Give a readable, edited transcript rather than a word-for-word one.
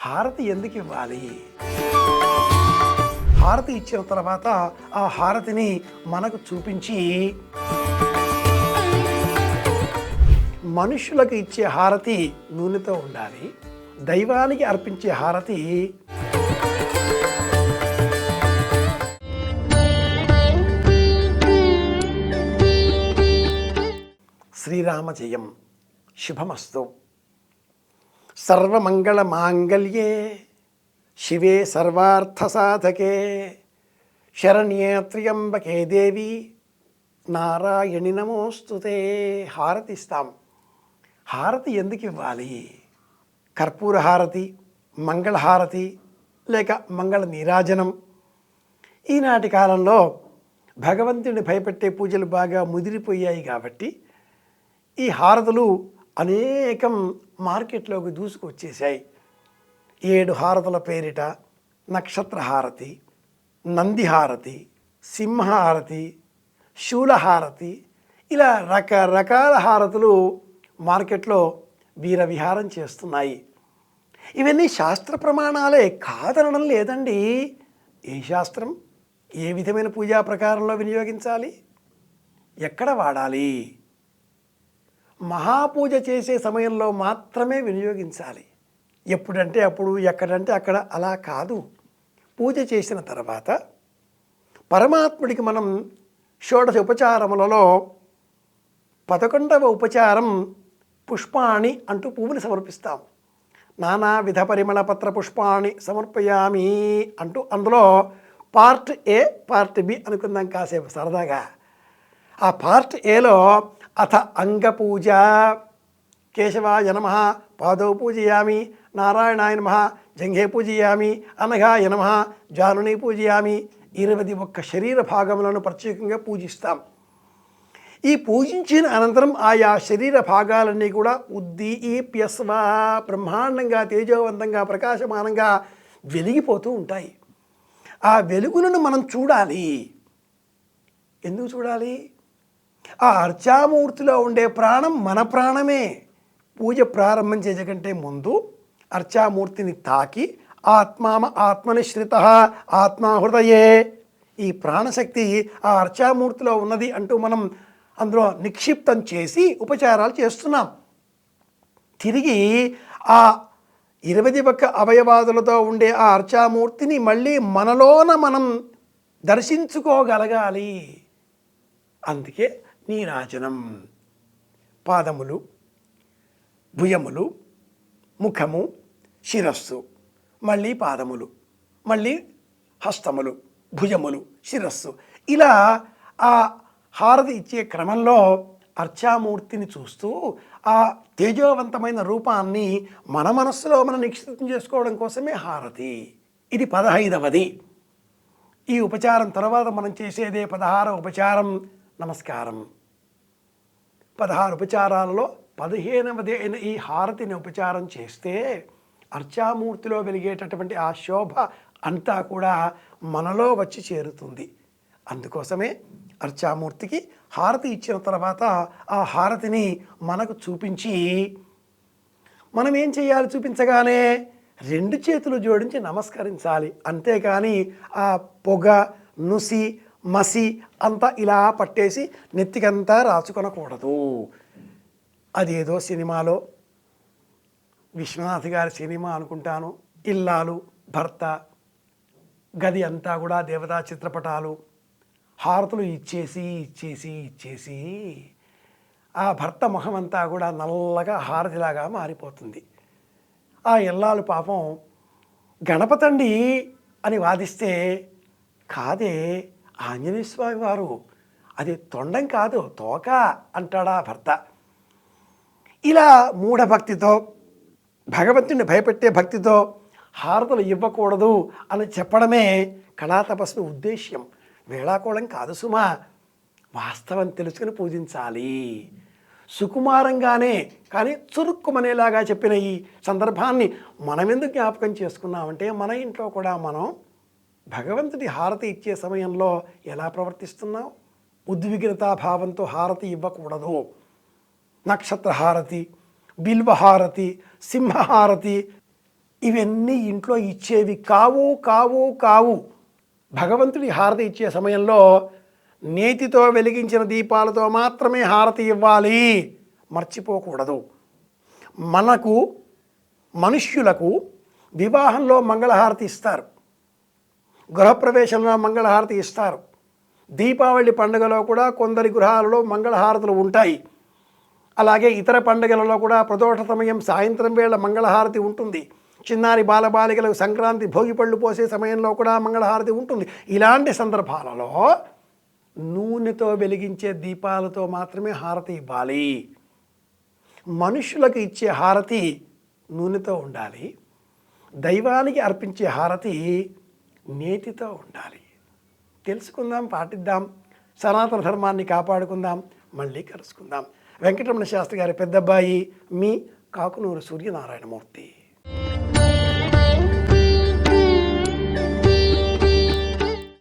హారతి ఎందుకు ఇవ్వాలి? హారతి ఇచ్చిన తర్వాత ఆ హారతిని మనకు చూపించి, మనుషులకు ఇచ్చే హారతి నూనెతో ఉండాలి, దైవానికి అర్పించే హారతి శ్రీరామ జయం. శుభమస్తు. సర్వమంగళ మాంగళ్యే శివే సర్వార్థసాధకే శరణ్యే త్ర్యంబకే దేవి నారాయణి నమోస్తుతే. హారతి ఇస్తాం. హారతి ఎందుకు ఇవ్వాలి? కర్పూర హారతి, మంగళహారతి లేక మంగళ నీరాజనం. ఈనాటి కాలంలో భగవంతుని భయపెట్టే పూజలు బాగా ముదిరిపోయాయి కాబట్టి ఈ హారతులు అనేకం మార్కెట్లోకి దూసుకొచ్చేసాయి. 7 హారతుల పేరిట నక్షత్రహారతి, నందిహారతి, సింహహారతి, శూలహారతి, ఇలా రకరకాల హారతులు మార్కెట్లో వీరవిహారం చేస్తున్నాయి. ఇవన్నీ శాస్త్ర ప్రమాణాలే, కాదనడం లేదండి. ఏ శాస్త్రం ఏ విధమైన పూజా ప్రకారంలో వినియోగించాలి, ఎక్కడ వాడాలి? మహాపూజ చేసే సమయంలో మాత్రమే వినియోగించాలి. ఎప్పుడంటే అప్పుడు, ఎక్కడంటే అక్కడ అలా కాదు. పూజ చేసిన తర్వాత పరమాత్ముడికి మనం షోడశ ఉపచారములలో 11వ ఉపచారం పుష్పాణి అంటూ పువ్వులు సమర్పిస్తాం. నానా విధ పరిమళ పత్ర పుష్పాణి సమర్పయామి అంటూ అందులో పార్ట్ ఏ, పార్ట్ బి అనుకుందాం కాసేపు సరదాగా. ఆ పార్ట్ ఏలో అథ అంగపూజ, కేశవాయ నమః పాదౌ పూజయామి, నారాయణాయ నమః జంఘే పూజయామి, అనఘాయ నమః జానుని పూజయామి. 21 శరీర భాగములను ప్రత్యేకంగా పూజిస్తాం. ఈ పూజించిన అనంతరం ఆయా శరీర భాగాలన్నీ కూడా ఉద్దీప్యస్వ బ్రహ్మాండంగా తేజోవంతంగా ప్రకాశమానంగా వెలిగిపోతూ ఉంటాయి. ఆ వెలుగులను మనం చూడాలి. ఎందుకు చూడాలి? ఆ అర్చామూర్తిలో ఉండే ప్రాణం మన ప్రాణమే. పూజ ప్రారంభం చేసేకంటే ముందు అర్చామూర్తిని తాకి ఆత్మని శ్రిత ఆత్మా హృదయే, ఈ ప్రాణశక్తి ఆ అర్చామూర్తిలో ఉన్నది అంటూ మనం అందులో నిక్షిప్తం చేసి ఉపచారాలు చేస్తున్నాం. తిరిగి ఆ 21 అవయవాదులతో ఉండే ఆ అర్చామూర్తిని మళ్ళీ మనలోన మనం దర్శించుకోగలగాలి. అందుకే నీరాజనం. పాదములు, భుజములు, ముఖము, శిరస్సు, మళ్ళీ పాదములు, మళ్ళీ హస్తములు, భుజములు, శిరస్సు, ఇలా ఆ హారతి ఇచ్చే క్రమంలో అర్చామూర్తిని చూస్తూ ఆ తేజోవంతమైన రూపాన్ని మన మనస్సులో మనం నిక్షిప్తం చేసుకోవడం కోసమే హారతి. ఇది 15వది. ఈ ఉపచారం తర్వాత మనం చేసేదే 16వ ఉపచారం నమస్కారం. 16 ఉపచారాలలో 15వది అయిన ఈ హారతిని ఉపచారం చేస్తే అర్చామూర్తిలో వెలిగేటటువంటి ఆ శోభ అంతా కూడా మనలో వచ్చి చేరుతుంది. అందుకోసమే అర్చామూర్తికి హారతి ఇచ్చిన తర్వాత ఆ హారతిని మనకు చూపించి, మనం ఏం చేయాలి? చూపించగానే 2 చేతులు జోడించి నమస్కరించాలి. అంతేకాని ఆ పొగ, నుసి, మసి అంతా ఇలా పట్టేసి నెత్తికంతా రాచుకొనకూడదు. అదేదో సినిమాలో, విశ్వనాథ్ గారి సినిమా అనుకుంటాను, ఇల్లాలు భర్త గది అంతా కూడా దేవతా చిత్రపటాలు, హారతులు ఇచ్చేసి ఆ భర్త ముఖం అంతా కూడా నల్లగా హారతిలాగా మారిపోతుంది. ఆ ఇల్లాలు పాపం గణపతండి అని వాదిస్తే, కాదే ఆంజనేయ స్వామి వారు, అది తొండం కాదు తోక అంటాడా భర్త. ఇలా మూఢభక్తితో, భగవంతుని భయపెట్టే భక్తితో హారతులు ఇవ్వకూడదు అని చెప్పడమే కళాతపస్సు ఉద్దేశ్యం. వేళాకోళం కాదు సుమా. వాస్తవం తెలుసుకుని పూజించాలి. సుకుమారంగానే కానీ చురుక్కుమనేలాగా చెప్పిన ఈ సందర్భాన్ని మనం ఎందుకు జ్ఞాపకం చేసుకున్నామంటే, మన ఇంట్లో కూడా మనం భగవంతుడి హారతి ఇచ్చే సమయంలో ఎలా ప్రవర్తిస్తున్నాం? ఉద్విగ్నతాభావంతో హారతి ఇవ్వకూడదు. నక్షత్రహారతి, బిల్వహారతి, సింహహారతి, ఇవన్నీ ఇంట్లో ఇచ్చేవి కావు కావు కావు. భగవంతుడి హారతి ఇచ్చే సమయంలో నేతితో వెలిగించిన దీపాలతో మాత్రమే హారతి ఇవ్వాలి, మర్చిపోకూడదు. మనకు మనుష్యులకు వివాహంలో మంగళహారతి ఇస్తారు, గృహప్రవేశంలో మంగళహారతి ఇస్తారు, దీపావళి పండుగలో కూడా కొందరి గృహాలలో మంగళహారతులు ఉంటాయి. అలాగే ఇతర పండుగలలో కూడా ప్రదోష సమయం సాయంత్రం వేళ మంగళహారతి ఉంటుంది. చిన్నారి బాలబాలికలకు సంక్రాంతి భోగి పళ్ళు పోసే సమయంలో కూడా మంగళహారతి ఉంటుంది. ఇలాంటి సందర్భాలలో నూనెతో వెలిగించే దీపాలతో మాత్రమే హారతి ఇవ్వాలి. మనుషులకు ఇచ్చే హారతి నూనెతో ఉండాలి, దైవానికి అర్పించే హారతి నేతితో ఉండాలి. తెలుసుకుందాం, పాటిద్దాం, సనాతన ధర్మాన్ని కాపాడుకుందాం. మళ్ళీ కలుసుకుందాం. వెంకటరమణ శాస్త్రి గారి పెద్దబ్బాయి, మీ కాకునూరు సూర్యనారాయణమూర్తి.